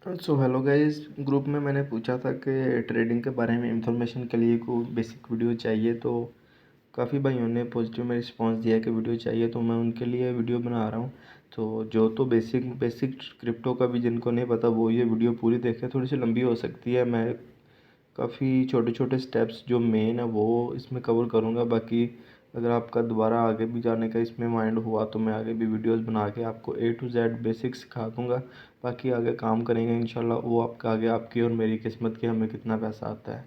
So hello guys. Group में मैंने पूछा था कि ट्रेडिंग के बारे में इंफॉर्मेशन के लिए कोई बेसिक वीडियो चाहिए, तो काफ़ी भाइयों ने पॉजिटिव में रिस्पांस दिया कि वीडियो चाहिए, तो मैं उनके लिए वीडियो बना रहा हूँ। तो जो तो बेसिक बेसिक क्रिप्टो का भी जिनको नहीं पता वो ये वीडियो पूरी देखें। थोड़ी सी लंबी हो सकती है, मैं काफ़ी छोटे छोटे स्टेप्स जो मेन है वो इसमें कवर करूँगा। बाकी अगर आपका दोबारा आगे भी जाने का इसमें माइंड हुआ तो मैं आगे भी वीडियोस बना के आपको ए टू जेड बेसिक सिखा दूँगा। बाकी आगे काम करेंगे इंशाल्लाह, वो आपका आगे आपकी और मेरी किस्मत की हमें कितना पैसा आता है।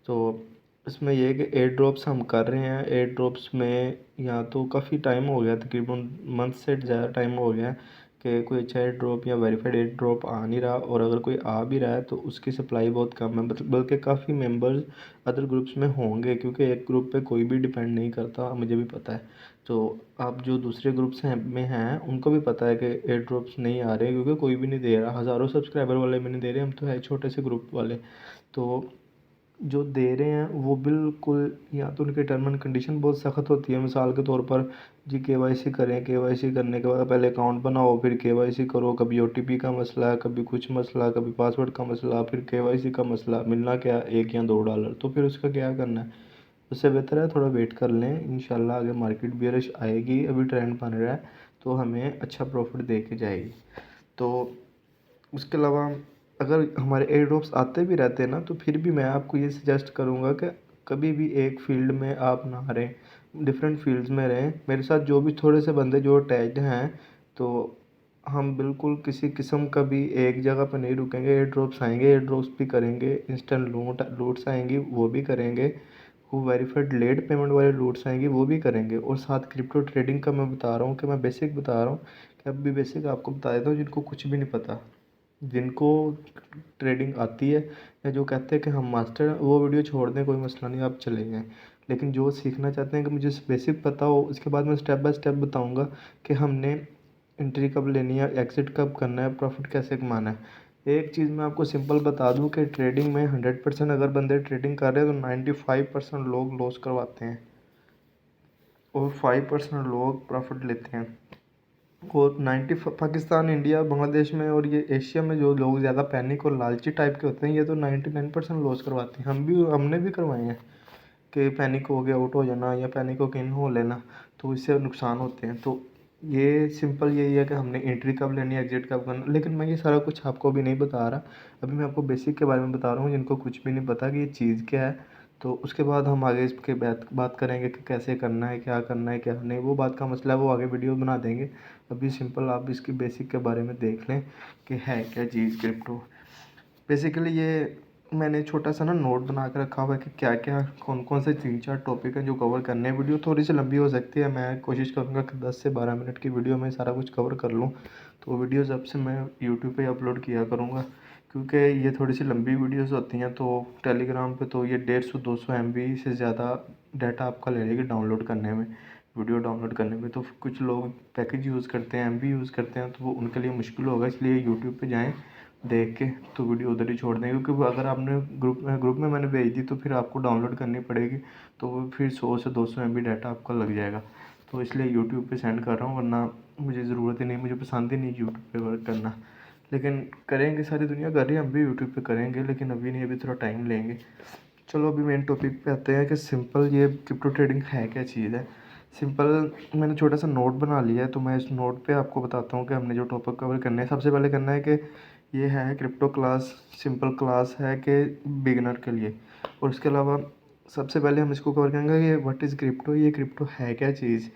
तो इसमें ये है कि एयर ड्रॉप्स हम कर रहे हैं। एयर ड्रॉप्स में यहाँ तो काफ़ी टाइम हो गया, तकरीबन मंथ से ज़्यादा टाइम हो गया है कि कोई अच्छा एयर ड्रॉप या वेरीफाइड एयर ड्रॉप आ नहीं रहा, और अगर कोई आ भी रहा है तो उसकी सप्लाई बहुत कम है। बल्कि काफ़ी मेंबर्स अदर ग्रुप्स में होंगे, क्योंकि एक ग्रुप पे कोई भी डिपेंड नहीं करता, मुझे भी पता है। तो आप जो दूसरे ग्रुप्स हैं में हैं उनको भी पता है कि एयर ड्रॉप्स नहीं आ रहे, क्योंकि कोई भी नहीं दे रहा। हज़ारों सब्सक्राइबर वाले भी नहीं दे रहे, हम तो है छोटे से ग्रुप वाले। तो जो दे रहे हैं वो बिल्कुल, या तो उनकी टर्म एंड कंडीशन बहुत सख्त होती है। मिसाल के तौर पर जी केवाईसी करें, केवाईसी करने के बाद पहले अकाउंट बनाओ, फिर केवाईसी करो। कभी ओटीपी का मसला है, कभी कुछ मसला, कभी पासवर्ड का मसला, फिर केवाईसी का मसला। मिलना क्या $1 या $2, तो फिर उसका क्या करना है। उससे बेहतर है थोड़ा वेट कर लें, इंशाल्लाह आगे मार्केट बियरिश आएगी, अभी ट्रेंड बन रहा है तो हमें अच्छा प्रॉफिट दे के जाएगी। तो उसके अलावा अगर हमारे एयर ड्रॉप्स आते भी रहते हैं ना, तो फिर भी मैं आपको ये सजेस्ट करूँगा कि कभी भी एक फील्ड में आप ना रहें, डिफरेंट फील्ड्स में रहें। मेरे साथ जो भी थोड़े से बंदे जो अटैच्ड हैं, तो हम बिल्कुल किसी किस्म का भी एक जगह पर नहीं रुकेंगे। एयर ड्रॉप्स आएंगे, एयर ड्रॉप्स भी करेंगे। इंस्टेंट लूट्स आएंगी, वो भी करेंगे। वो वेरीफाइड लेट पेमेंट वाले लूट्स आएंगी, वो भी करेंगे। और साथ क्रिप्टो ट्रेडिंग का मैं बता रहा हूँ कि मैं बेसिक बता रहा हूँ कि अब भी बेसिक आपको बता देता हूँ जिनको कुछ भी नहीं पता, जिनको ट्रेडिंग आती है या जो कहते हैं कि हम मास्टर हैं, वो वीडियो छोड़ दें, कोई मसला नहीं, आप चले जाएँ। लेकिन जो सीखना चाहते हैं कि मुझे बेसिक पता हो, उसके बाद मैं स्टेप बाय स्टेप बताऊंगा कि हमने एंट्री कब लेनी है, एग्ज़िट कब करना है, प्रॉफिट कैसे कमाना है। एक चीज़ मैं आपको सिंपल बता दूं कि ट्रेडिंग में 100% अगर बंदे ट्रेडिंग कर रहे हैं तो 95% लोग लॉस करवाते हैं और 5% लोग प्रॉफिट लेते हैं। और 90 पाकिस्तान, इंडिया, बांग्लादेश में और ये एशिया में जो लोग ज़्यादा पैनिक और लालची टाइप के होते हैं, ये तो 99% लॉस करवाते हैं। हमने भी करवाए हैं कि पैनिक हो गया आउट हो जाना, या पैनिक होकर इन हो लेना, तो इससे नुकसान होते हैं। तो ये सिंपल यही है कि हमने एंट्री कब लेनी है, एग्जिट कब करना। लेकिन मैं ये सारा कुछ आपको अभी नहीं बता रहा, अभी मैं आपको बेसिक के बारे में बता रहा हूँ, जिनको कुछ भी नहीं पता कि ये चीज़ क्या है। तो उसके बाद हम आगे इसके बात करेंगे कि कैसे करना है, क्या करना है, क्या नहीं। वो बात का मसला है, वो आगे वीडियो बना देंगे। अभी सिंपल आप इसकी बेसिक के बारे में देख लें कि है क्या चीज़ क्रिप्टो। बेसिकली ये मैंने छोटा सा ना नोट बना के रखा हुआ है कि क्या क्या कौन कौन से 3-4 टॉपिक हैं जो कवर करने हैं। वीडियो थोड़ी सी लंबी हो सकती है, मैं कोशिश करूँगा कि 10 से 12 मिनट की वीडियो में सारा कुछ कवर कर लूँ। तो वीडियोज़ अब से मैं यूट्यूब पे अपलोड किया करूँगा, क्योंकि ये थोड़ी सी लंबी वीडियोज़ होती हैं। तो टेलीग्राम पे तो ये 150-200 MB से ज़्यादा डाटा आपका ले लेगी डाउनलोड करने में, वीडियो डाउनलोड करने में। तो कुछ लोग पैकेज यूज़ करते हैं, MB यूज़ करते हैं, तो वो उनके लिए मुश्किल होगा। इसलिए यूट्यूब पे जाएँ देख के, तो वीडियो उधर ही छोड़ दें, क्योंकि वो अगर आपने ग्रुप में मैंने भेज दी तो फिर आपको डाउनलोड करनी पड़ेगी, तो वो फिर 100 से 200 MB डाटा आपका लग जाएगा। तो इसलिए यूट्यूब पे सेंड कर रहा हूँ, वरना मुझे ज़रूरत ही नहीं, मुझे पसंद ही नहीं यूट्यूब पे वर्क करना। लेकिन करेंगे, सारी दुनिया कर रही है, हम भी यूट्यूब पे करेंगे, लेकिन अभी नहीं, अभी थोड़ा टाइम लेंगे। चलो अभी मेन टॉपिक पे आते हैं कि सिंपल ये क्रिप्टो ट्रेडिंग है क्या चीज़ है। सिंपल मैंने छोटा सा नोट बना लिया है, तो मैं इस नोट पे आपको बताता हूँ कि हमने जो टॉपिक कवर करने हैं। सबसे पहले करना है कि ये है क्रिप्टो क्लास, सिंपल क्लास है कि बिगिनर के लिए। और उसके अलावा सबसे पहले हम इसको कवर करेंगे कि व्हाट इज़ क्रिप्टो, ये क्रिप्टो है क्या चीज़।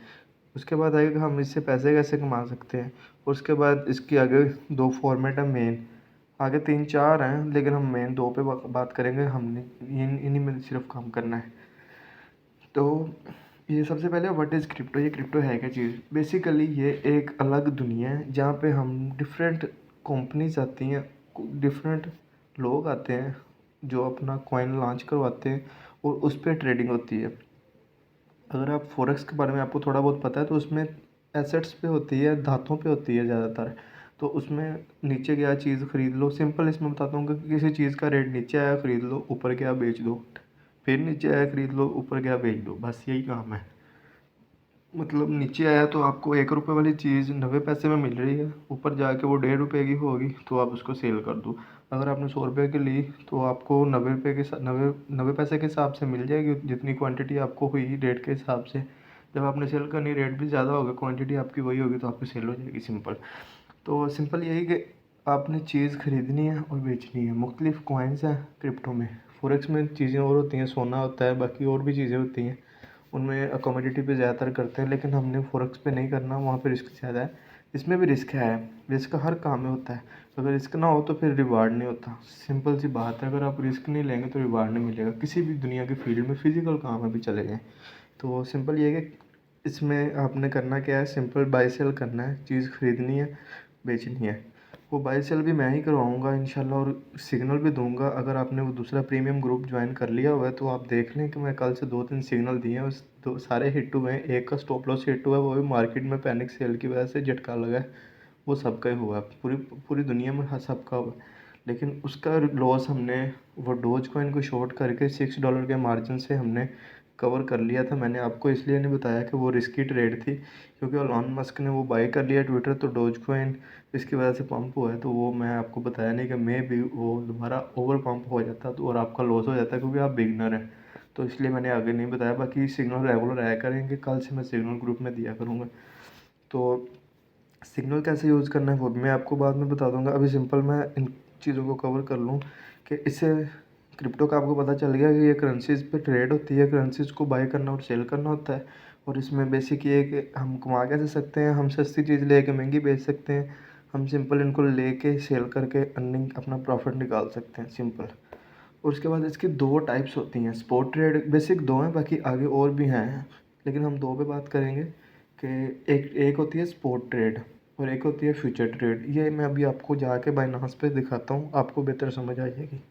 उसके बाद आगे हम इससे पैसे कैसे कमा सकते हैं। और उसके बाद इसकी आगे 2 फॉर्मेट है मेन, आगे 3-4 हैं, लेकिन हम मेन 2 पे बात करेंगे। हमने इन्हीं में सिर्फ काम करना है। तो ये सबसे पहले व्हाट इज़ क्रिप्टो, ये क्रिप्टो है क्या चीज़। बेसिकली ये एक अलग दुनिया है जहाँ पे हम डिफरेंट कंपनीज आती हैं, डिफरेंट लोग आते हैं जो अपना कॉइन लॉन्च करवाते हैं और उस पर ट्रेडिंग होती है। अगर आप फॉरेक्स के बारे में आपको थोड़ा बहुत पता है, तो उसमें एसेट्स पे होती है, धातुओं पे होती है ज़्यादातर। तो उसमें नीचे गया चीज़ ख़रीद लो, सिंपल इसमें बताता हूँ कि किसी चीज़ का रेट नीचे आया ख़रीद लो, ऊपर गया बेच दो, फिर नीचे आया ख़रीद लो, ऊपर गया बेच दो, बस यही काम है। मतलब नीचे आया तो आपको 1 रुपये वाली चीज़ 90 पैसे में मिल रही है, ऊपर जाके वो 1.5 रुपये की होगी तो आप उसको सेल कर दो। अगर आपने 100 रुपये की ली तो आपको 90 रुपये के 90 पैसे के हिसाब से मिल जाएगी, जितनी क्वांटिटी आपको हुई रेट के हिसाब से। जब आपने सेल करनी रेट भी ज़्यादा होगा, क्वांटिटी आपकी वही होगी तो आपकी सेल हो जाएगी। सिंपल। तो सिंपल यही कि आपने चीज़ ख़रीदनी है और बेचनी है। मुख्तलिफ़ कॉइन्स हैं क्रिप्टो में। फॉरेक्स में चीज़ें और होती हैं, सोना होता है, बाकी और भी चीज़ें होती हैं, उनमें कमोडिटी पे ज़्यादातर करते हैं, लेकिन हमने फॉरेक्स पे नहीं करना, वहाँ पे रिस्क ज़्यादा है। इसमें भी रिस्क है, रिस्क हर काम में होता है। अगर रिस्क ना हो तो फिर रिवार्ड नहीं होता। सिंपल सी बात है, अगर आप रिस्क नहीं लेंगे तो रिवार्ड नहीं मिलेगा किसी भी दुनिया की फील्ड में, फिजिकल काम में भी चले जाएँ। तो सिंपल ये है कि इसमें आपने करना क्या है, सिंपल बाय सेल करना है, चीज़ ख़रीदनी है, बेचनी है। वो बाय सेल भी मैं ही करवाऊँगा इंशाल्लाह, और सिग्नल भी दूँगा। अगर आपने वो दूसरा प्रीमियम ग्रुप ज्वाइन कर लिया हुआ है तो आप देख लें कि मैं कल से 2-3 सिग्नल दिए हैं, उस दो सारे हिट हुए हैं। एक का स्टॉप लॉस हिट हुआ है, वो भी मार्केट में पैनिक सेल की वजह से झटका लगा है। वो सबका ही हुआ है, पूरी पूरी दुनिया में सबका हुआ है। लेकिन उसका लॉस हमने वो डोज कॉइन को शॉर्ट करके $6 के मार्जिन से हमने कवर कर लिया था। मैंने आपको इसलिए नहीं बताया कि वो रिस्की ट्रेड थी, क्योंकि एलन मस्क ने वो बाय कर लिया ट्विटर, तो डोज कॉइन इसकी वजह से पंप हुआ है। तो वो मैं आपको बताया नहीं कि मैं भी वो दोबारा ओवर पंप हो जाता तो और आपका लॉस हो जाता, क्योंकि आप बिगनर हैं। तो इसलिए मैंने आगे नहीं बताया। बाकी सिग्नल रेगुलर आया करेंगे, कल से मैं सिग्नल ग्रुप में दिया करूँगा। तो सिग्नल कैसे यूज़ करना है वो भी मैं आपको बाद में बता दूंगा। अभी सिंपल मैं इन चीज़ों को कवर कर लूँ कि इससे क्रिप्टो का आपको पता चल गया कि ये करेंसीज़ पे ट्रेड होती है, करेंसीज़ को बाय करना और सेल करना होता है। और इसमें बेसिक ये है कि हम कमा कैसे सकते हैं, हम सस्ती चीज़ लेके महंगी बेच सकते हैं, हम सिंपल इनको लेके सेल करके अर्निंग अपना प्रॉफिट निकाल सकते हैं, सिंपल। और उसके बाद इसकी 2 टाइप्स होती हैं, स्पॉट ट्रेड, बेसिक 2 हैं, बाकी आगे और भी हैं, लेकिन हम 2 पे बात करेंगे कि एक एक होती है स्पॉट ट्रेड और एक होती है फ्यूचर ट्रेड। ये मैं अभी आपको जाके बाइनांस पे दिखाता हूँ, आपको बेहतर समझ आ जाएगी।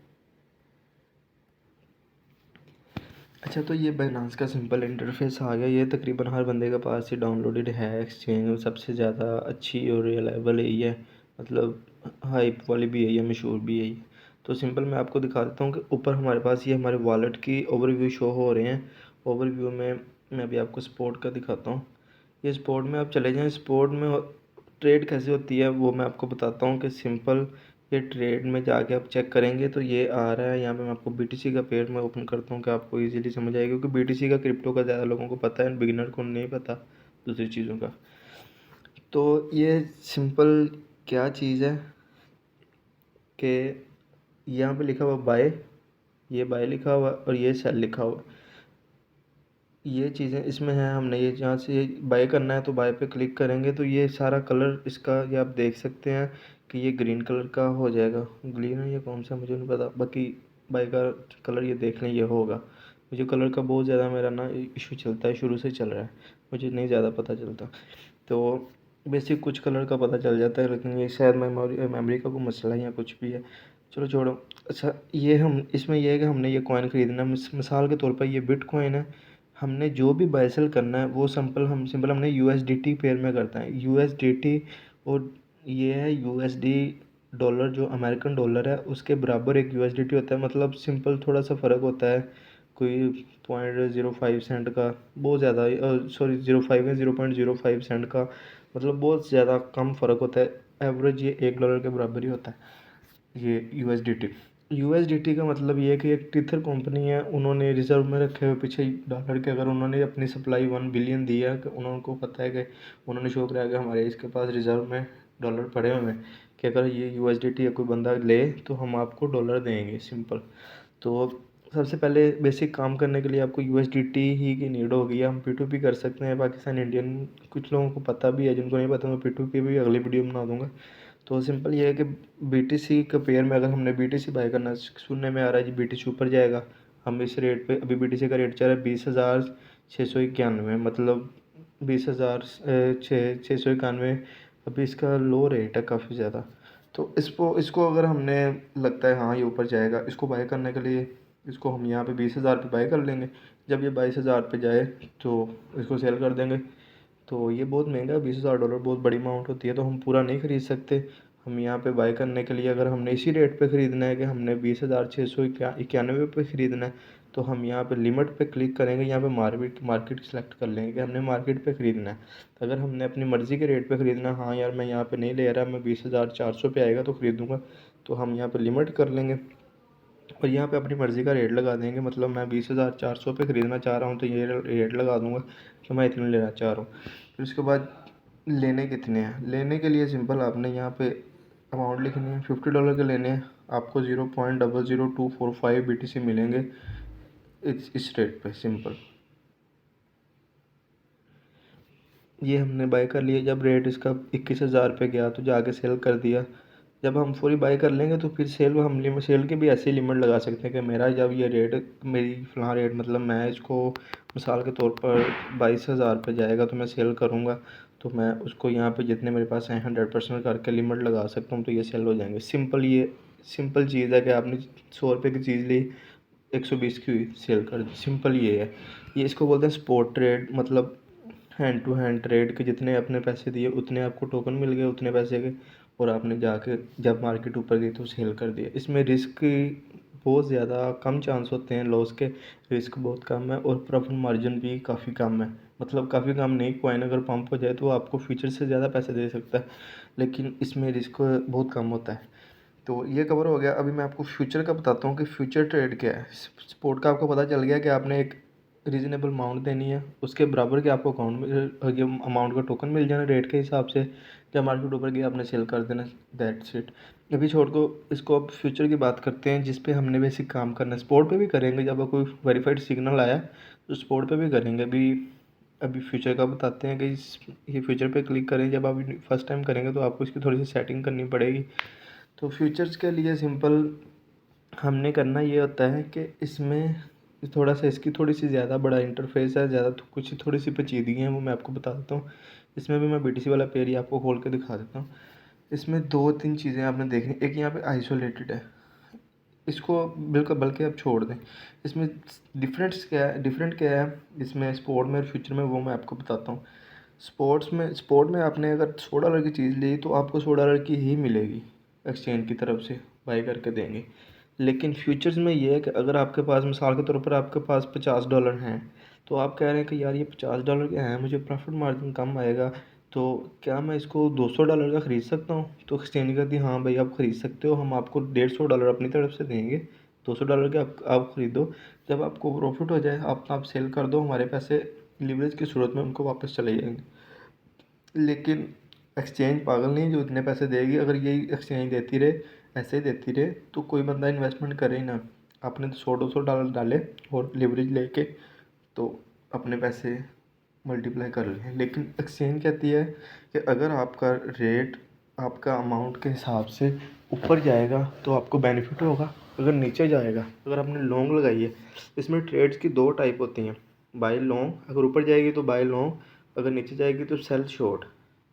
अच्छा, तो ये बाइनांस का सिंपल इंटरफेस आ गया। ये तकरीबन हर बंदे के पास ही डाउनलोडेड है। एक्सचेंज में सबसे ज़्यादा अच्छी और रिलायबल यही है, मतलब हाइप वाली भी यही है, मशहूर भी यही है। तो सिंपल मैं आपको दिखा देता हूँ कि ऊपर हमारे पास ये हमारे वॉलेट की ओवरव्यू शो हो रहे हैं। ओवरव्यू में मैं अभी आपको स्पॉट का दिखाता हूँ। ये स्पॉट में आप चले जाएँ। स्पॉट में ट्रेड कैसे होती है वो मैं आपको बताता हूँ कि सिंपल ये ट्रेड में जाके आप चेक करेंगे तो ये आ रहा है। यहाँ पे मैं आपको बीटीसी का पेज में ओपन करता हूँ कि आपको इजीली समझ आएगा, क्योंकि बीटीसी का क्रिप्टो का ज़्यादा लोगों को पता है, बिगिनर को नहीं पता दूसरी चीज़ों का। तो ये सिंपल क्या चीज़ है कि यहाँ पे लिखा हुआ बाय, ये बाय लिखा हुआ और ये सेल लिखा हुआ। ये चीज़ें इसमें हैं, हमने ये जहाँ से बाय करना है तो बाय पे क्लिक करेंगे तो ये सारा कलर इसका ये आप देख सकते हैं कि ये ग्रीन कलर का हो जाएगा। ग्रीन है, ये कौन सा मुझे नहीं पता, बाकी बाय का कलर ये देख लें ये होगा। मुझे कलर का बहुत ज़्यादा मेरा ना इशू चलता है, शुरू से चल रहा है, मुझे नहीं ज़्यादा पता चलता। तो बेसिक कुछ कलर का पता चल जाता है, लेकिन ये शायद मेमोरी का कोई मसला है या कुछ भी है, चलो छोड़ो। अच्छा, ये हम इसमें यह है कि हमने ये कॉइन ख़रीदना, मिसाल के तौर पर ये बिटकॉइन है। हमने जो भी बाय सेल करना है वो सिंपल हमने यूएसडीटी पेयर में करता है, यूएसडीटी। और ये है यूएसडी डॉलर, जो अमेरिकन डॉलर है उसके बराबर एक यूएसडीटी होता है। मतलब सिंपल थोड़ा सा फ़र्क होता है, कोई 0.05 सेंट का, बहुत ज़्यादा, सॉरी 0.5 या 0.05 सेंट का, मतलब बहुत ज़्यादा कम फ़र्क होता है। एवरेज ये $1 के बराबर ही होता है ये यूएसडीटी। यूएसडीटी का मतलब ये है कि एक टीथर कंपनी है, उन्होंने रिजर्व में रखे हुए पीछे डॉलर के, अगर उन्होंने अपनी सप्लाई 1 बिलियन दी है, कि उनको पता है कि उन्होंने शो कराया कि हमारे इसके पास रिजर्व में डॉलर पड़े हुए हैं, कि अगर ये यूएसडीटी या कोई बंदा ले तो हम आपको डॉलर देंगे, सिंपल। तो सबसे पहले बेसिक काम करने के लिए आपको यूएसडीटी ही की नीड होगी। हम P2P कर सकते हैं पाकिस्तान इंडियन, कुछ लोगों को पता भी है, जिनको नहीं पता मैं P2P भी अगली वीडियो बना दूंगा। तो सिंपल ये है कि बीटीसी के पेयर में अगर हमने बीटीसी बाय करना, सुनने में आ रहा है जी बीटीसी ऊपर जाएगा, हम इस रेट पे, अभी बीटीसी का रेट चल रहा है 20,691, मतलब 20,691। अभी इसका लो रेट है काफ़ी ज़्यादा। तो इसको इसको अगर हमने लगता है हाँ ये ऊपर जाएगा, इसको बाय करने के लिए इसको हम यहाँ पे 20,000 पे बाय कर लेंगे। जब ये 22,000 पे जाए तो इसको सेल कर देंगे। तो ये बहुत महंगा है, $20,000 बहुत बड़ी अमाउंट होती है, तो हम पूरा नहीं ख़रीद सकते। हम यहाँ पे बाय करने के लिए अगर हमने इसी रेट पे ख़रीदना है कि हमने 20,691 पे ख़रीदना है, तो हम यहाँ पे लिमिट पे क्लिक करेंगे। यहाँ पे मार्केट सेलेक्ट कर लेंगे कि हमने मार्केट पे ख़रीदना है। अगर हमने अपनी मर्ज़ी के रेट पे ख़रीदना, हाँ यार मैं यहाँ पे नहीं ले रहा, मैं 20,400 पे आएगा तो ख़रीदूँगा, तो हम यहाँ पे लिमिट कर लेंगे और यहाँ पे अपनी मर्ज़ी का रेट लगा देंगे। मतलब मैं 20,400 पे ख़रीदना चाह रहा हूँ तो ये रेट लगा दूँगा कि मैं इतने लेना चाह रहा हूँ। फिर उसके बाद लेने कितने हैं, लेने के लिए सिंपल आपने यहाँ पे अमाउंट लिखनी है। $50 के लेने हैं, आपको 0.00245 BTC मिलेंगे इस रेट पे। सिंपल ये हमने बाय कर लिया। जब रेट इसका 21,000 पे गया तो जाके सेल कर दिया। जब हम पूरी बाय कर लेंगे तो फिर सेल की भी ऐसी लिमिट लगा सकते हैं कि मेरा जब ये रेट, मेरी फ़लाँ रेट, मतलब मैं इसको मिसाल के तौर पर 22,000 पे जाएगा तो मैं सेल करूँगा, तो मैं उसको यहाँ पे जितने मेरे पास हैं 100% करके लिमिट लगा सकता हूँ, तो ये सेल हो जाएंगे। ये सिंपल चीज़ है कि आपने 100 रुपये की चीज़ ली, 120 की हुई, सेल कर दी। सिंपल ये है। ये इसको बोलते हैं स्पॉट ट्रेड, मतलब हैंड टू हैंड ट्रेड के जितने अपने पैसे दिए उतने आपको टोकन मिल गए उतने पैसे के, और आपने जाके जब मार्केट ऊपर गई तो सेल कर दिया। इसमें रिस्क बहुत ज़्यादा कम चांस होते हैं लॉस के, रिस्क बहुत कम है और प्रॉफिट मार्जिन भी काफ़ी कम है। मतलब काफ़ी कम नहीं, कॉइन अगर पंप हो जाए तो आपको फ्यूचर से ज़्यादा पैसे दे सकता है, लेकिन इसमें रिस्क बहुत कम होता है। तो ये कवर हो गया। अभी मैं आपको फ्यूचर का बताता हूँ कि फ्यूचर ट्रेड क्या है। स्पोर्ट का आपको पता चल गया कि आपने एक रीज़नेबल अमाउंट देनी है, उसके बराबर के आपको अकाउंट में ये अमाउंट का टोकन मिल जाना रेट के हिसाब से। जब मार्केट ऊपर गया आपने सेल कर देना, दैट्स इट। अभी छोड़ को इसको अब फ्यूचर की बात करते हैं, जिस पे हमने बेसिक काम करना है। स्पोर्ट पे भी करेंगे, जब कोई वेरीफाइड सिग्नल आया तो स्पोर्ट पे भी करेंगे। अभी फ्यूचर का बताते हैं कि ये फ्यूचर पे क्लिक करें। जब आप फर्स्ट टाइम करेंगे तो आपको इसकी थोड़ी सी सेटिंग करनी पड़ेगी। तो फ्यूचर्स के लिए सिंपल हमने करना ये होता है कि इसमें थोड़ा सा इसकी थोड़ी सी ज़्यादा बड़ा इंटरफेस है, ज़्यादा तो कुछ थोड़ी सी पेचीदगी हैं वो मैं आपको बता देता हूँ। इसमें भी मैं BTC वाला पेज ही आपको खोल के दिखा देता हूँ। इसमें 2-3 चीज़ें आपने देखनी। एक यहाँ पे आइसोलेटेड है, इसको बिल्कुल बल्कि आप छोड़ दें। इसमें डिफरेंट क्या है इसमें स्पोर्ट में और फ्यूचर में, वो मैं आपको बताता हूँ। स्पोर्ट में आपने अगर $100 की चीज़ ली तो आपको $100 की ही मिलेगी, एक्सचेंज की तरफ से बाई करके देंगे। लेकिन फ्यूचर्स में ये है कि अगर आपके पास मिसाल के तौर पर आपके पास $50 हैं, तो आप कह रहे हैं कि यार ये $50 के हैं, मुझे प्रॉफिट मार्जिन कम आएगा, तो क्या मैं इसको $200 का ख़रीद सकता हूँ? तो एक्सचेंज करती है, हाँ भाई आप ख़रीद सकते हो, हम आपको $150 अपनी तरफ से देंगे, $200 के आप ख़रीदो। जब आपको प्रॉफिट हो जाए आप सेल कर दो, हमारे पैसे लीवरेज की सूरत में उनको वापस चले जाएंगे। लेकिन एक्सचेंज पागल नहीं जो इतने पैसे देगी। अगर यही एक्सचेंज देती रहे, ऐसे ही देती रहे, तो कोई बंदा इन्वेस्टमेंट करे ही ना। आपने तो $100-200 डाले और लिवरेज लेके तो अपने पैसे मल्टीप्लाई कर लें। लेकिन एक्सचेंज कहती है कि अगर आपका रेट आपका अमाउंट के हिसाब से ऊपर जाएगा तो आपको बेनिफिट होगा, अगर नीचे जाएगा, अगर आपने लॉन्ग लगाई है। इसमें ट्रेड्स की 2 टाइप होती हैं, बाय लॉन्ग, अगर ऊपर जाएगी तो बाय लॉन्ग, अगर नीचे जाएगी तो सेल शॉर्ट।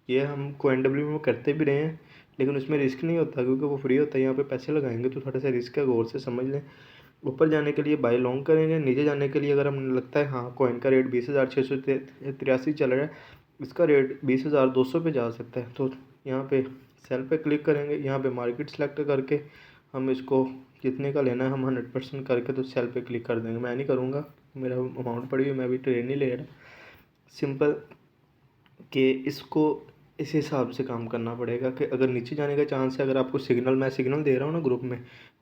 ये हम CoinW में करते भी रहे हैं, लेकिन उसमें रिस्क नहीं होता क्योंकि वो फ्री होता है। यहाँ पे पैसे लगाएंगे तो थोड़ा सा रिस्क है, गौर से समझ लें। ऊपर जाने के लिए बाय लॉन्ग करेंगे, नीचे जाने के लिए अगर हमें लगता है हाँ कॉइन का रेट 20,683 चल रहा है, इसका रेट 20,200 पे जा सकता है, तो यहाँ पे सेल पे क्लिक करेंगे। यहाँ पे मार्केट सेलेक्ट करके हम इसको जितने का लेना है हम 100% करके तो सेल पे क्लिक कर देंगे। मैं नहीं करूँगा, मेरा अमाउंट पड़ी हुई, मैं अभी ट्रेड नहीं ले रहा। सिंपल कि इसको इस हिसाब से काम करना पड़ेगा कि अगर नीचे जाने का चांस है, अगर आपको मैं सिग्नल दे रहा हूँ ना ग्रुप में,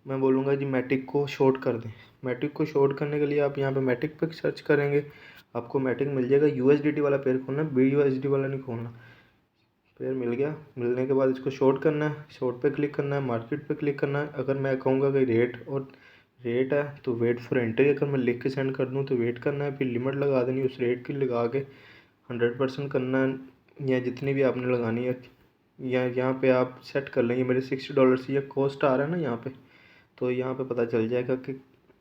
मैं बोलूँगा जी मैटिक को शॉर्ट कर दें। मैटिक को शॉर्ट करने के लिए आप यहाँ पे मैटिक पे सर्च करेंगे, आपको मैटिक मिल जाएगा। USDT वाला पेयर खोलना, BUSD वाला नहीं खोलना। पेयर मिल गया, मिलने के बाद इसको शॉर्ट करना है, शॉर्ट पे क्लिक करना है, मार्केट पे क्लिक करना है। अगर मैं कहूँगा कि रेट है तो वेट फॉर एंट्री, अगर मैं लिख के सेंड कर दूँ तो वेट करना है, फिर लिमिट लगा देनी, उस रेट की लगा के 100% करना है, या जितनी भी आपने लगानी है। या यहाँ पे आप सेट कर लेंगे। मेरे $60 से ये कॉस्ट आ रहा है ना यहाँ पे, तो यहाँ पे पता चल जाएगा कि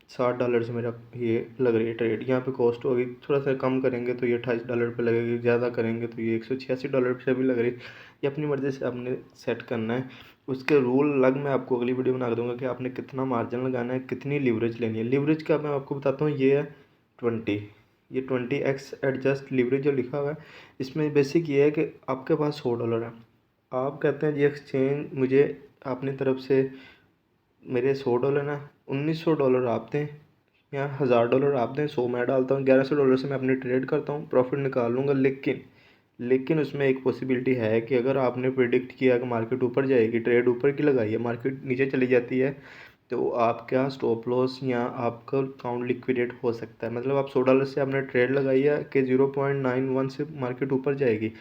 $60 से मेरा ये लग रही है ट्रेड। यहाँ पे कॉस्ट होगी, थोड़ा सा कम करेंगे तो ये $28 पे लगेगी, ज़्यादा करेंगे तो ये $186 से भी लग रही है। ये अपनी मर्ज़ी से आपने सेट करना है। उसके रूल अलग मैं आपको अगली वीडियो बना दूँगा कि आपने कितना मार्जिन लगाना है, कितनी लीवरेज लेनी है। लीवरेज का मैं आपको बताता हूँ, ये है 20। ये 20x एडजस्ट लीवरेज जो लिखा हुआ है, इसमें बेसिक ये है कि आपके पास $100 है, आप कहते हैं जी एक्सचेंज मुझे अपनी तरफ से मेरे $100 ना $1900 आप दें या $1000 आप दें, 100 मैं डालता हूँ, $1100 से मैं अपनी ट्रेड करता हूँ, प्रॉफिट निकाल लूँगा। लेकिन उसमें एक पॉसिबिलिटी है कि अगर आपने प्रिडिक्ट किया कि मार्केट ऊपर जाएगी, ट्रेड ऊपर की लगाई है, मार्केट नीचे चली जाती है, तो आपका स्टॉप लॉस या आपका अकाउंट लिक्विडेट हो सकता है। मतलब आप $100 से आपने ट्रेड लगाई है कि 0.91 से मार्केट ऊपर जाएगी,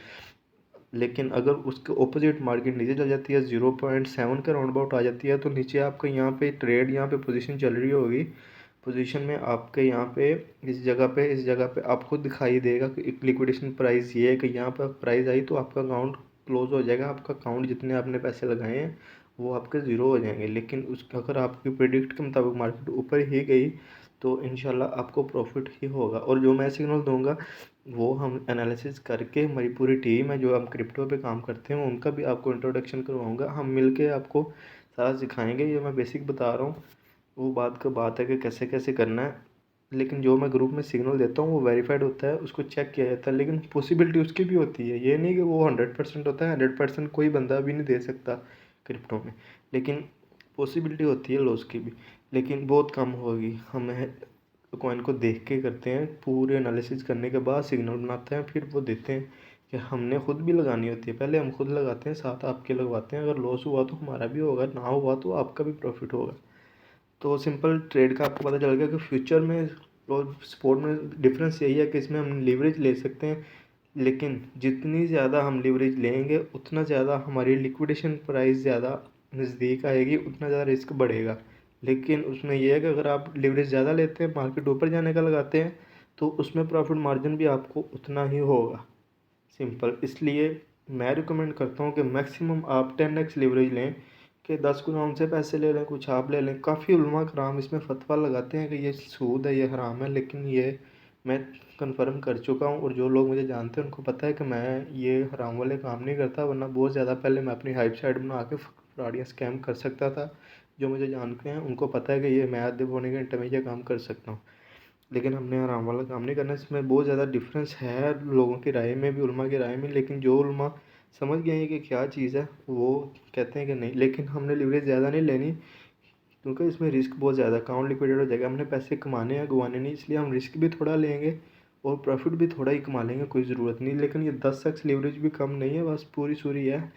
लेकिन अगर उसके ऑपोजिट मार्केट नीचे चल जाती है, 0.7 के राउंड अबाउट आ जाती है, तो नीचे आपका यहाँ पे ट्रेड, यहाँ पे पोजीशन चल रही होगी, पोजीशन में आपके यहाँ पे इस जगह पे आपको दिखाई देगा कि एक लिक्विडेशन प्राइस ये है कि यहाँ पर प्राइस आई तो आपका अकाउंट क्लोज हो जाएगा, आपका अकाउंट जितने आपने पैसे लगाए हैं वो आपके ज़ीरो हो जाएंगे। लेकिन उस अगर आपकी प्रिडिक्ट के मुताबिक मार्केट ऊपर ही गई तो इंशाल्लाह आपको प्रॉफिट ही होगा। और जो मैं सिग्नल दूंगा वो हम एनालिसिस करके, हमारी पूरी टीम है जो हम क्रिप्टो पे काम करते हैं उनका भी आपको इंट्रोडक्शन करवाऊंगा, हम मिलके आपको सारा सिखाएंगे। ये मैं बेसिक बता रहा हूँ, वो बात है कि कैसे कैसे करना है। लेकिन जो मैं ग्रुप में सिग्नल देता हूँ वो वेरीफाइड होता है, उसको चेक किया जाता है, लेकिन पॉसिबिलिटी उसकी भी होती है, ये नहीं कि वो 100% होता है। 100% कोई बंदा भी नहीं दे सकता क्रिप्टो में, लेकिन पॉसिबिलिटी होती है लॉस की भी, लेकिन बहुत कम होगी। हम कॉइन को देख के करते हैं, पूरे एनालिसिस करने के बाद सिग्नल बनाते हैं, फिर वो देते हैं कि हमने खुद भी लगानी होती है। पहले हम खुद लगाते हैं, साथ आपके लगवाते हैं, अगर लॉस हुआ तो हमारा भी होगा, ना हुआ तो आपका भी प्रॉफिट होगा। तो सिंपल ट्रेड का आपको पता चल गया कि फ्यूचर में और स्पोर्ट में डिफरेंस यही है कि इसमें हम लीवरेज ले सकते हैं, लेकिन जितनी ज़्यादा हम लीवरेज लेंगे उतना ज़्यादा हमारी लिक्विडेशन प्राइस ज़्यादा नज़दीक आएगी, उतना ज़्यादा रिस्क बढ़ेगा। लेकिन उसमें यह है कि अगर आप लीवरेज ज़्यादा लेते हैं, मार्केट ऊपर जाने का लगाते हैं, तो उसमें प्रॉफिट मार्जिन भी आपको उतना ही होगा। सिंपल, इसलिए मैं रिकमेंड करता हूँ कि मैक्सिमम आप 10x लीवरेज लें, कि 10 गुना उनसे पैसे ले लें, कुछ आप ले लें। काफ़ी उलमा कराम इसमें फतवा लगाते हैं कि ये सूद है, ये हराम है, लेकिन ये मैं कंफर्म कर चुका हूँ, और जो लोग मुझे जानते हैं उनको पता है कि मैं ये हराम वाले काम नहीं करता, वरना बहुत ज़्यादा पहले मैं अपनी हाइप साइड बना के फ्रॉड या स्कैम कर सकता था। जो मुझे जानते हैं उनको पता है कि ये मैं आधे पौने घंटे में ये काम कर सकता हूँ, लेकिन हमने आराम वाला काम नहीं करना। इसमें बहुत ज़्यादा डिफरेंस है लोगों की राय में भी, उलमा की राय में, लेकिन जो उलमा समझ गए हैं कि क्या चीज़ है वो कहते हैं कि नहीं। लेकिन हमने लिवरेज ज़्यादा नहीं लेनी, क्योंकि इसमें रिस्क बहुत ज़्यादा, अकाउंट लिक्विडेट हो जाएगा। हमने पैसे कमाने हैं, गंवाने नहीं, इसलिए हम रिस्क भी थोड़ा लेंगे और प्रॉफिट भी थोड़ा ही कमा लेंगे, कोई ज़रूरत नहीं। लेकिन ये 10x लीवरेज भी कम नहीं है, बस पूरी सूरी है।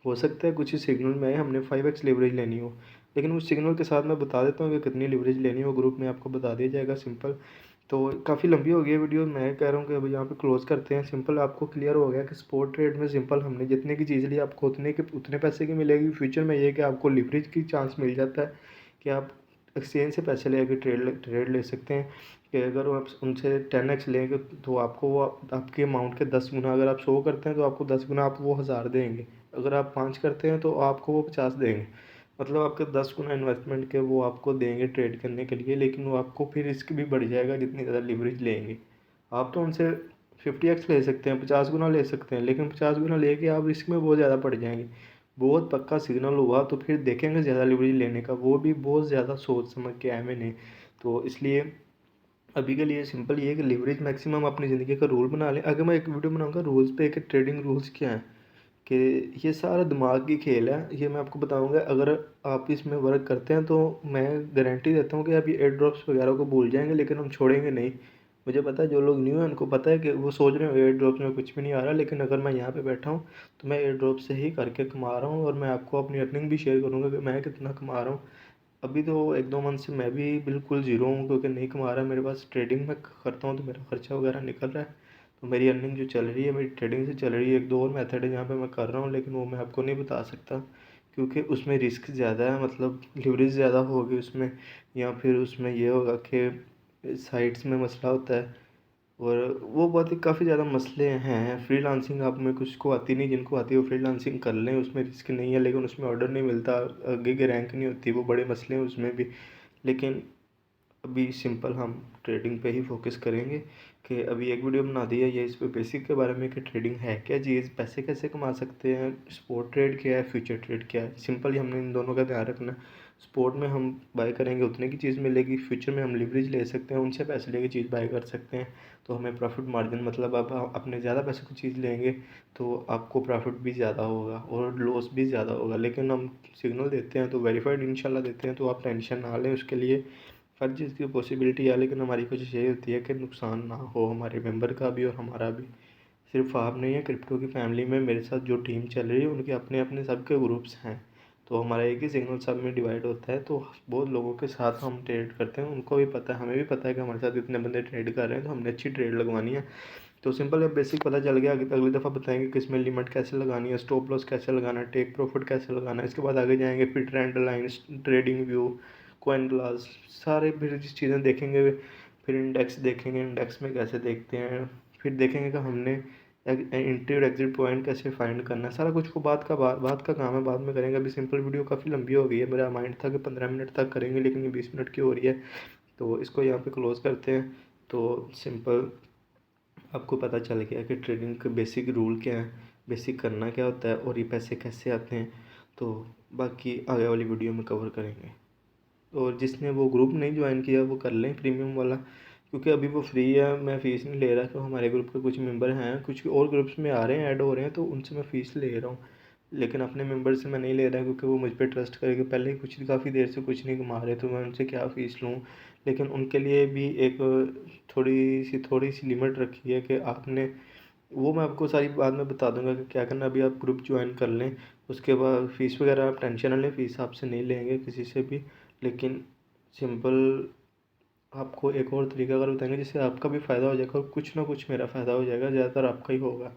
हो सकता है कुछ ही सिग्नल में हमने 5x लीवरेज लेनी हो, लेकिन उस सिग्नल के साथ मैं बता देता हूँ कि कितनी लीवरेज लेनी हो, ग्रुप में आपको बता दिया जाएगा। सिंपल, तो काफ़ी लंबी हो गई है वीडियो, मैं कह रहा हूँ कि अभी यहाँ पे क्लोज़ करते हैं। सिंपल, आपको क्लियर हो गया कि स्पॉट ट्रेड में सिंपल हमने जितने की चीज़ ली आपको उतने पैसे की मिलेगी। फ्यूचर में ये कि आपको लिवरेज की चांस मिल जाता है कि आप एक्सचेंज से पैसे ले आके ट्रेड ले सकते हैं, कि अगर आप उनसे 10x लेंगे तो आपको वो आपके अमाउंट के 10 गुना, अगर आप 100 करते हैं तो आपको 10 गुना आप वो 1000 देंगे, अगर आप 5 करते हैं तो आपको वो 50 देंगे। मतलब आपके 10 गुना इन्वेस्टमेंट के वो आपको देंगे ट्रेड करने के लिए, लेकिन वो आपको फिर रिस्क भी बढ़ जाएगा जितनी ज़्यादा लिवरेज लेंगे। आप तो उनसे 50x ले सकते हैं, 50 गुना ले सकते हैं, लेकिन 50 गुना लेके आप रिस्क में बहुत ज़्यादा पड़ जाएंगे। बहुत पक्का सिग्नल हुआ तो फिर देखेंगे ज़्यादा लिवरेज लेने का, वो भी बहुत ज़्यादा सोच समझ के आए मैंने। तो इसलिए अभी के लिए सिंपल ये है कि लिवरेज मैक्सिमम अपनी ज़िंदगी का रूल बना लें। अगर मैं एक वीडियो बनाऊंगा रूल्स पे, एक ट्रेडिंग रूल्स क्या है, कि ये सारा दिमाग की खेल है, ये मैं आपको बताऊंगा। अगर आप इसमें वर्क करते हैं तो मैं गारंटी देता हूँ कि आप ये एयर ड्रॉप्स वगैरह को भूल जाएंगे, लेकिन हम छोड़ेंगे नहीं। मुझे पता है जो लोग न्यू हैं उनको पता है कि वो सोच रहे हो एयर ड्रॉप्स में कुछ भी नहीं आ रहा, लेकिन अगर मैं यहाँ पे बैठा हूँ तो मैं एयर ड्रॉप से ही करके कमा रहा हूँ, और मैं आपको अपनी अर्निंग भी शेयर करूँगा कि मैं कितना कमा रहा हूँ। अभी तो 1-2 मंथ से मैं भी बिल्कुल ज़ीरो हूँ, क्योंकि नहीं कमा रहा। मेरे पास ट्रेडिंग में करता हूँ तो मेरा खर्चा वगैरह निकल रहा है, तो मेरी अर्निंग जो चल रही है मेरी ट्रेडिंग से चल रही है। 1-2 और मेथड है जहाँ पे मैं कर रहा हूँ, लेकिन वो मैं आपको नहीं बता सकता, क्योंकि उसमें रिस्क ज़्यादा है, मतलब लिवरेज ज़्यादा होगी उसमें, या फिर उसमें ये होगा कि साइट्स में मसला होता है, और वो बहुत ही काफ़ी ज़्यादा मसले हैं। फ्रीलांसिंग आप में कुछ को आती नहीं, जिनको आती है वो फ्रीलांसिंग कर लें, उसमें रिस्क नहीं है, लेकिन उसमें ऑर्डर नहीं मिलता, आगे की रैंक नहीं होती, वो बड़े मसले हैं उसमें भी। लेकिन अभी सिंपल हम ट्रेडिंग पे ही फोकस करेंगे कि अभी एक वीडियो बना दी है ये इस पे बेसिक के बारे में कि ट्रेडिंग है क्या चीज़, पैसे कैसे कमा सकते हैं, स्पॉट ट्रेड क्या है, फ्यूचर ट्रेड क्या है। सिंपली हमने इन दोनों का ध्यान रखना है। स्पॉट में हम बाय करेंगे उतने की चीज़ मिलेगी, फ्यूचर में हम लिवरेज ले सकते हैं, उनसे पैसे लेके चीज़ बाय कर सकते हैं, तो हमें प्रॉफिट मार्जिन मतलब आप अपने ज़्यादा पैसे की चीज़ लेंगे तो आपको प्रॉफिट भी ज़्यादा होगा और लॉस भी ज़्यादा होगा। लेकिन हम सिग्नल देते हैं तो वेरीफाइड इंशाल्लाह देते हैं, तो आप टेंशन ना लें उसके लिए। हर चीज़ की पॉसिबिलिटी है, लेकिन हमारी कोशिश यही होती है कि नुकसान ना हो हमारे मेंबर का भी और हमारा भी। सिर्फ आप नहीं है, क्रिप्टो की फैमिली में मेरे साथ जो टीम चल रही है उनके अपने अपने सबके ग्रुप्स हैं, तो हमारा एक ही सिग्नल सब में डिवाइड होता है। तो बहुत लोगों के साथ हम ट्रेड करते हैं, उनको भी पता है, हमें भी पता है कि हमारे साथ इतने बंदे ट्रेड कर रहे हैं तो हमने अच्छी ट्रेड लगवानी है। तो सिंपल है, बेसिक पता चल गया। आगे अगली दफ़ा बताएंगे किस में लिमिट कैसे लगानी है, स्टॉप लॉस कैसे लगाना है, टेक प्रॉफिट कैसे लगाना है। इसके बाद आगे जाएंगे फिर trend lines, trading view, coin glass, सारे फिर चीज़ें देखेंगे। फिर इंडेक्स देखेंगे, इंडेक्स में कैसे देखते हैं। फिर देखेंगे कि हमने एंट्री और एग्जिट पॉइंट कैसे फाइंड करना है। सारा कुछ को बात का काम है, बाद में करेंगे। अभी सिंपल वीडियो काफ़ी लंबी हो गई है, मेरा माइंड था कि 15 मिनट तक करेंगे, लेकिन ये 20 मिनट की हो रही है, तो इसको यहाँ पे क्लोज़ करते हैं। तो सिंपल आपको पता चल गया कि ट्रेडिंग के बेसिक रूल क्या है, बेसिक करना क्या होता है और ये पैसे कैसे आते हैं। तो बाकी आगे वाली वीडियो में कवर करेंगे। और जिसने वो ग्रुप नहीं ज्वाइन किया वो कर लें प्रीमियम वाला, क्योंकि अभी वो फ्री है, मैं फ़ीस नहीं ले रहा। तो हमारे ग्रुप के कुछ मेंबर हैं, कुछ और ग्रुप्स में आ रहे हैं, ऐड हो रहे हैं, तो उनसे मैं फ़ीस ले रहा हूँ। लेकिन अपने मेंबर से मैं नहीं ले रहा, क्योंकि वो मुझ पर ट्रस्ट करेंगे। पहले ही कुछ काफ़ी देर से कुछ नहीं कमा रहे, तो मैं उनसे क्या फ़ीस लूँ। लेकिन उनके लिए भी एक थोड़ी सी लिमिट रखी है कि आपने, वो मैं आपको सारी बाद में बता दूंगा कि क्या करना। अभी आप ग्रुप ज्वाइन कर लें, उसके बाद फ़ीस वगैरह आप टेंशन ना लें, फ़ीस आपसे नहीं लेंगे किसी से भी। लेकिन सिंपल आपको एक और तरीका अगर बताएंगे जिससे आपका भी फ़ायदा हो जाएगा और कुछ ना कुछ मेरा फ़ायदा हो जाएगा, ज़्यादातर आपका ही होगा।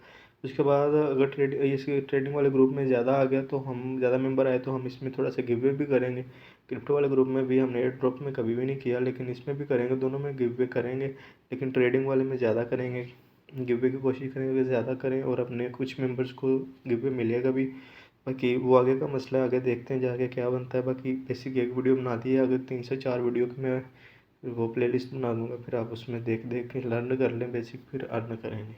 उसके बाद अगर इसके ट्रेडिंग वाले ग्रुप में ज़्यादा आ गया, तो हम ज़्यादा मेंबर आए तो हम इसमें थोड़ा सा गिव वे भी करेंगे। क्रिप्टो वाले ग्रुप में भी हमने एयर ड्रॉप में कभी भी नहीं किया, लेकिन इसमें भी करेंगे, दोनों में गिव वे करेंगे। लेकिन ट्रेडिंग वाले में ज़्यादा करेंगे, गिव वे की कोशिश करेंगे कि ज़्यादा करें और अपने कुछ मेंबर्स को गिव वे मिलेगा भी। बाकी वो आगे का मसला है, आगे देखते हैं जाके क्या बनता है। बाकी बेसिक एक वीडियो बना दी है, अगर 3 से 4 वीडियो की मैं वो प्लेलिस्ट बना दूंगा, फिर आप उसमें देख देख के लर्न कर लें बेसिक, फिर अर्न करेंगे।